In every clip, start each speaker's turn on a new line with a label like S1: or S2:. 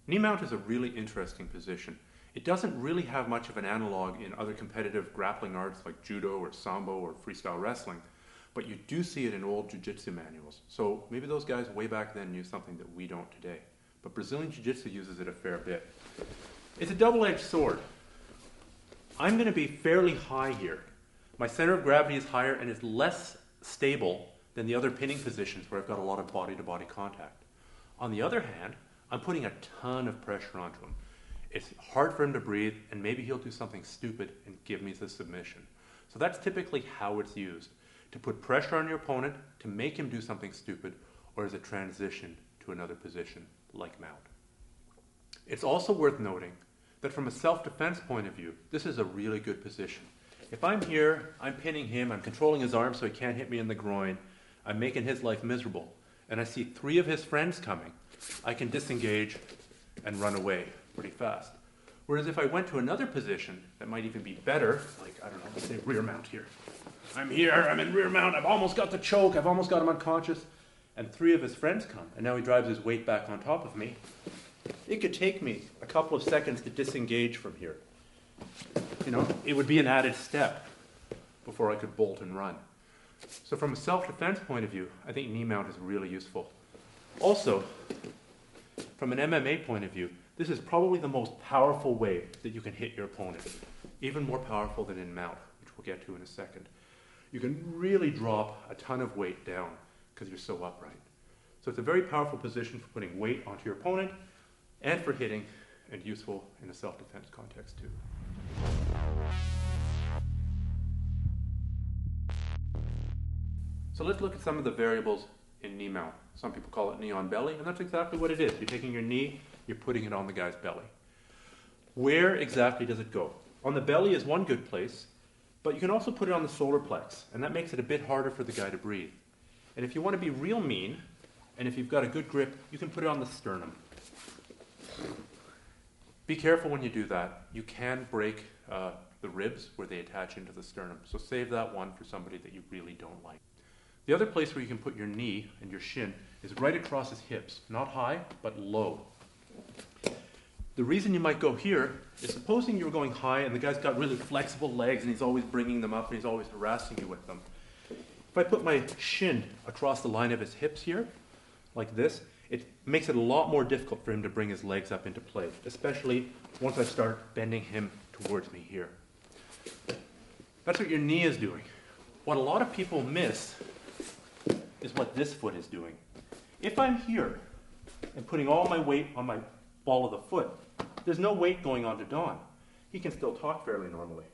S1: Knee mount is a really interesting position. It doesn't really have much of an analog in other competitive grappling arts like judo or sambo or freestyle wrestling, but you do see it in old jiu-jitsu manuals. So maybe those guys way back then knew something that we don't today. But Brazilian jiu-jitsu uses it a fair bit. It's a double-edged sword. I'm going to be fairly high here. My center of gravity is higher and is less stable than the other pinning positions where I've got a lot of body-to-body contact. On the other hand, I'm putting a ton of pressure onto him. It's hard for him to breathe, and maybe he'll do something stupid and give me the submission. So that's typically how it's used, to put pressure on your opponent, to make him do something stupid, or as a transition to another position, like mount. It's also worth noting that from a self-defense point of view, this is a really good position. If I'm here, I'm pinning him, I'm controlling his arm so he can't hit me in the groin, I'm making his life miserable, and I see 3 of his friends coming, I can disengage and run away pretty fast. Whereas if I went to another position that might even be better, like, I don't know, let's say rear mount here. I'm here, I'm in rear mount, I've almost got the choke, I've almost got him unconscious, and 3 of his friends come, and now he drives his weight back on top of me. It could take me a couple of seconds to disengage from here. You know, it would be an added step before I could bolt and run. So from a self-defense point of view, I think knee mount is really useful. Also, from an MMA point of view, this is probably the most powerful way that you can hit your opponent. Even more powerful than in mount, which we'll get to in a second. You can really drop a ton of weight down because you're so upright. So it's a very powerful position for putting weight onto your opponent and for hitting, and useful in a self-defense context too. So let's look at some of the variables in knee mount. Some people call it knee on belly, and that's exactly what it is. You're taking your knee, you're putting it on the guy's belly. Where exactly does it go? On the belly is one good place, but you can also put it on the solar plex, and that makes it a bit harder for the guy to breathe. And if you want to be real mean, and if you've got a good grip, you can put it on the sternum. Be careful when you do that. You can break the ribs where they attach into the sternum, so save that one for somebody that you really don't like. The other place where you can put your knee and your shin is right across his hips, not high, but low. The reason you might go here is supposing you're going high and the guy's got really flexible legs and he's always bringing them up and he's always harassing you with them. If I put my shin across the line of his hips here, like this, it makes it a lot more difficult for him to bring his legs up into play, especially once I start bending him towards me here. That's what your knee is doing. What a lot of people miss is what this foot is doing. If I'm here and putting all my weight on my ball of the foot, there's no weight going on to Don. He can still talk fairly normally.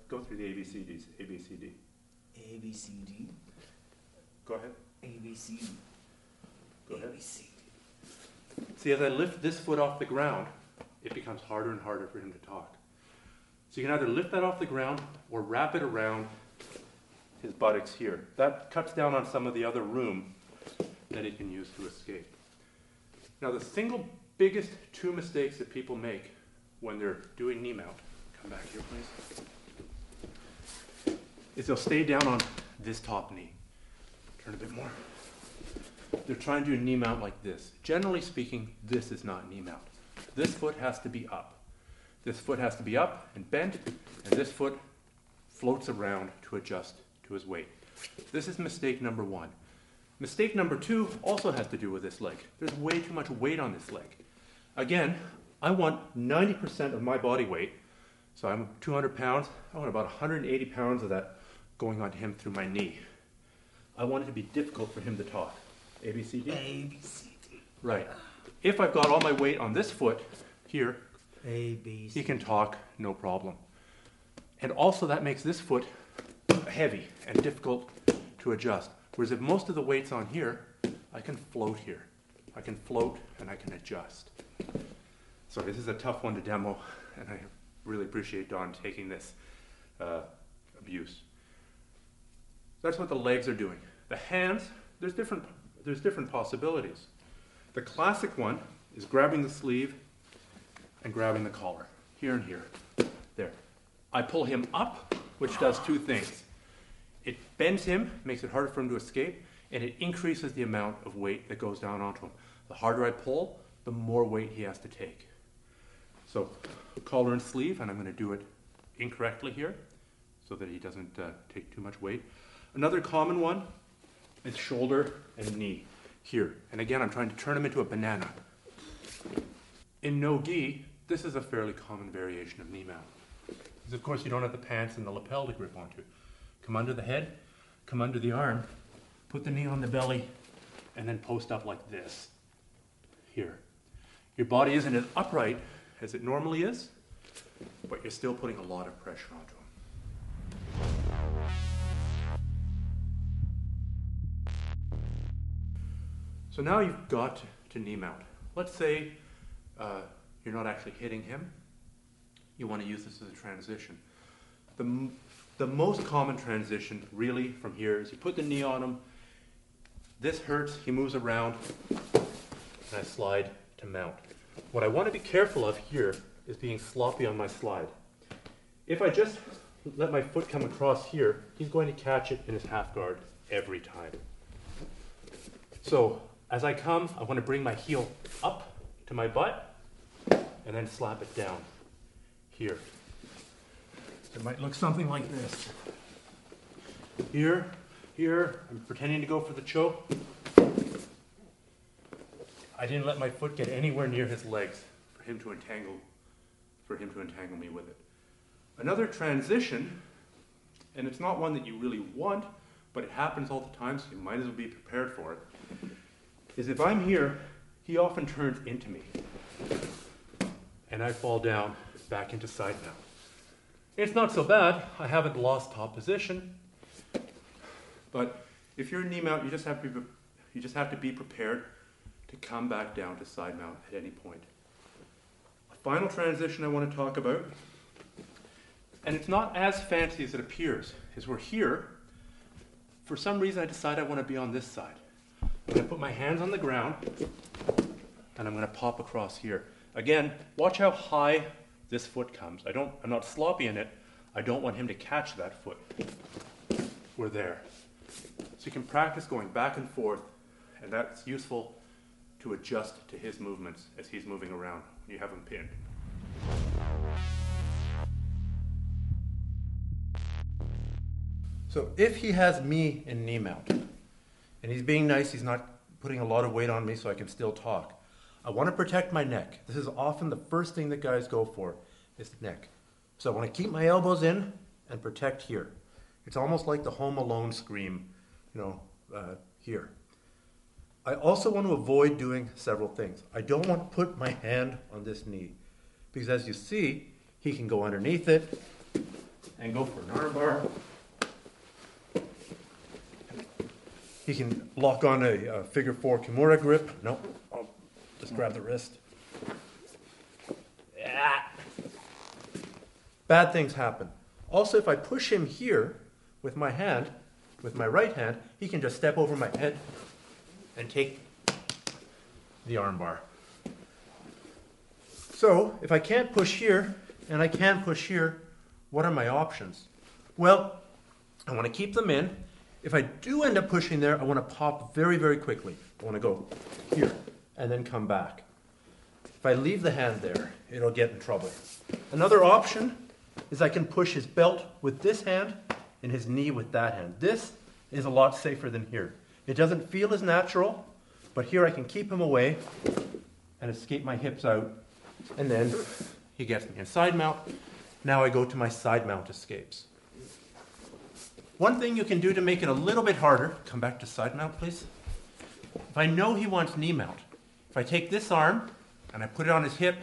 S1: Go through the ABCDs. ABCD.
S2: ABCD.
S1: Go ahead.
S2: ABCD.
S1: Go ahead.
S2: ABCD.
S1: See, as I lift this foot off the ground, it becomes harder and harder for him to talk. So you can either lift that off the ground or wrap it around his buttocks here. That cuts down on some of the other room that he can use to escape. Now, the single biggest 2 mistakes that people make when they're doing knee mount, come back here please, is they'll stay down on this top knee. Turn a bit more. They're trying to do knee mount like this. Generally speaking, this is not knee mount. This foot has to be up. This foot has to be up and bent, and this foot floats around to adjust to his weight. This is mistake number 1. Mistake number 2 also has to do with this leg. There's way too much weight on this leg. Again, I want 90% of my body weight, so I'm 200 pounds, I want about 180 pounds of that going onto him through my knee. I want it to be difficult for him to talk. ABCD?
S2: ABCD.
S1: Right. If I've got all my weight on this foot here,
S2: ABCD.
S1: he can talk, no problem. And also that makes this foot heavy and difficult to adjust. Whereas if most of the weight's on here, I can float here. I can float and I can adjust. So this is a tough one to demo, and I really appreciate Don taking this abuse. That's what the legs are doing. The hands, there's different possibilities. The classic one is grabbing the sleeve and grabbing the collar, here and here, there. I pull him up, which does 2 things. It bends him, makes it harder for him to escape, and it increases the amount of weight that goes down onto him. The harder I pull, the more weight he has to take. So collar and sleeve, and I'm going to do it incorrectly here so that he doesn't take too much weight. Another common one is shoulder and knee here. And again, I'm trying to turn him into a banana. In no-gi, this is a fairly common variation of knee mount. Because of course you don't have the pants and the lapel to grip onto. Come under the head, come under the arm, put the knee on the belly, and then post up like this, here. Your body isn't as upright as it normally is, but you're still putting a lot of pressure onto him. So now you've got to knee mount. Let's say you're not actually hitting him. You want to use this as a transition. The most common transition really from here is you put the knee on him, this hurts, he moves around, and I slide to mount. What I want to be careful of here is being sloppy on my slide. If I just let my foot come across here, he's going to catch it in his half guard every time. So as I come, I want to bring my heel up to my butt and then slap it down here. It might look something like this. Here, I'm pretending to go for the choke. I didn't let my foot get anywhere near his legs for him to entangle me with it. Another transition, and it's not one that you really want, but it happens all the time, so you might as well be prepared for it, is if I'm here, he often turns into me. And I fall down back into side mount. It's not so bad. I haven't lost top position. But if you're in knee mount, you just have to be prepared to come back down to side mount at any point. A final transition I want to talk about, and it's not as fancy as it appears, is we're here. For some reason, I decide I want to be on this side. I'm going to put my hands on the ground, and I'm going to pop across here. Again, watch how high this foot comes. I'm not sloppy in it. I don't want him to catch that foot. We're there. So you can practice going back and forth, and that's useful to adjust to his movements as he's moving around when you have him pinned. So if he has me in knee mount, and he's being nice, he's not putting a lot of weight on me so I can still talk, I want to protect my neck. This is often the first thing that guys go for, is the neck. So I want to keep my elbows in and protect here. It's almost like the Home Alone scream, here. I also want to avoid doing several things. I don't want to put my hand on this knee, because as you see, he can go underneath it and go for an arm bar. He can lock on a figure 4 Kimura grip. Nope, I'll just grab the wrist. Yeah. Bad things happen. Also, if I push him here with my hand, with my right hand, he can just step over my head and take the arm bar. So, if I can't push here, and I can push here, what are my options? Well, I want to keep them in. If I do end up pushing there, I want to pop very, very quickly. I want to go here and then come back. If I leave the hand there, it'll get in trouble. Another option is I can push his belt with this hand and his knee with that hand. This is a lot safer than here. It doesn't feel as natural, but here I can keep him away and escape my hips out, and then he gets me in side mount. Now I go to my side mount escapes. One thing you can do to make it a little bit harder, come back to side mount please. If I know he wants knee mount, if I take this arm and I put it on his hip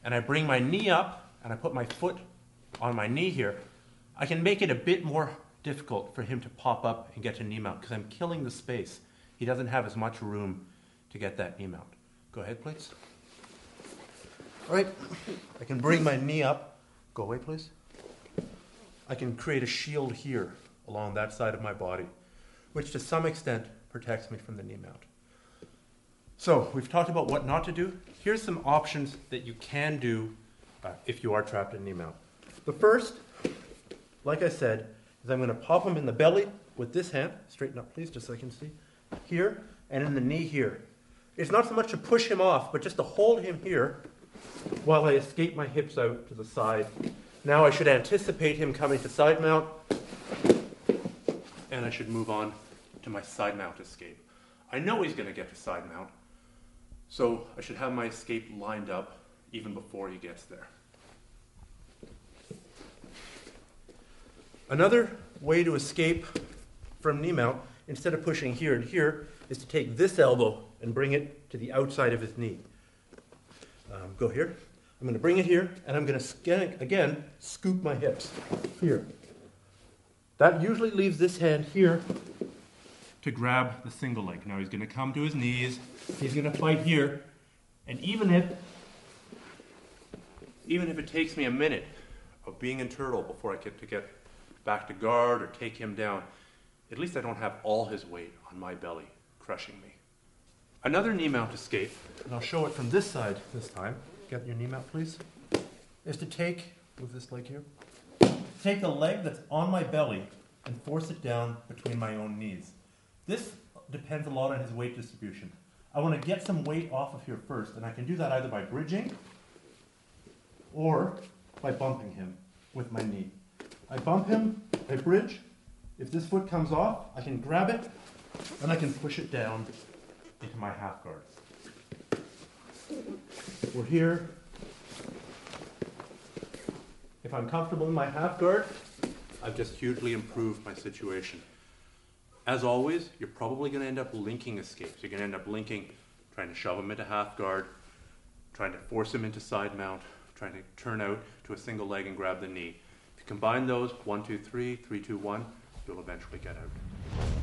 S1: and I bring my knee up and I put my foot on my knee here, I can make it a bit more difficult for him to pop up and get to knee mount because I'm killing the space. He doesn't have as much room to get that knee mount. Go ahead, please. All right, I can bring my knee up. Go away, please. I can create a shield here along that side of my body, which to some extent protects me from the knee mount. So we've talked about what not to do. Here's some options that you can do if you are trapped in knee mount. The first, like I said, is I'm going to pop him in the belly with this hand. Straighten up, please, just so I can see. Here, and in the knee here. is not so much to push him off, but just to hold him here while I escape my hips out to the side. Now I should anticipate him coming to side mount, and I should move on to my side mount escape. I know he's going to get to side mount, so I should have my escape lined up even before he gets there. Another way to escape from knee mount, instead of pushing here and here, is to take this elbow and bring it to the outside of his knee. Go here. I'm going to bring it here, and I'm going to, again, scoop my hips here. That usually leaves this hand here to grab the single leg. Now he's going to come to his knees. He's going to fight here. And even if it takes me a minute of being in turtle before I get back to guard or take him down, at least I don't have all his weight on my belly crushing me. Another knee mount escape, and I'll show it from this side this time. Get your knee mount, please. Is to move this leg here, take the leg that's on my belly and force it down between my own knees. This depends a lot on his weight distribution. I want to get some weight off of here first, and I can do that either by bridging or by bumping him with my knee. I bump him, I bridge. If this foot comes off, I can grab it, and I can push it down into my half guard. We're here. If I'm comfortable in my half guard, I've just hugely improved my situation. As always, you're probably going to end up linking escapes. You're going to end up linking, trying to shove him into half guard, trying to force him into side mount, trying to turn out to a single leg and grab the knee. If you combine those, 1, 2, 3, 3, 2, 1, you'll eventually get out.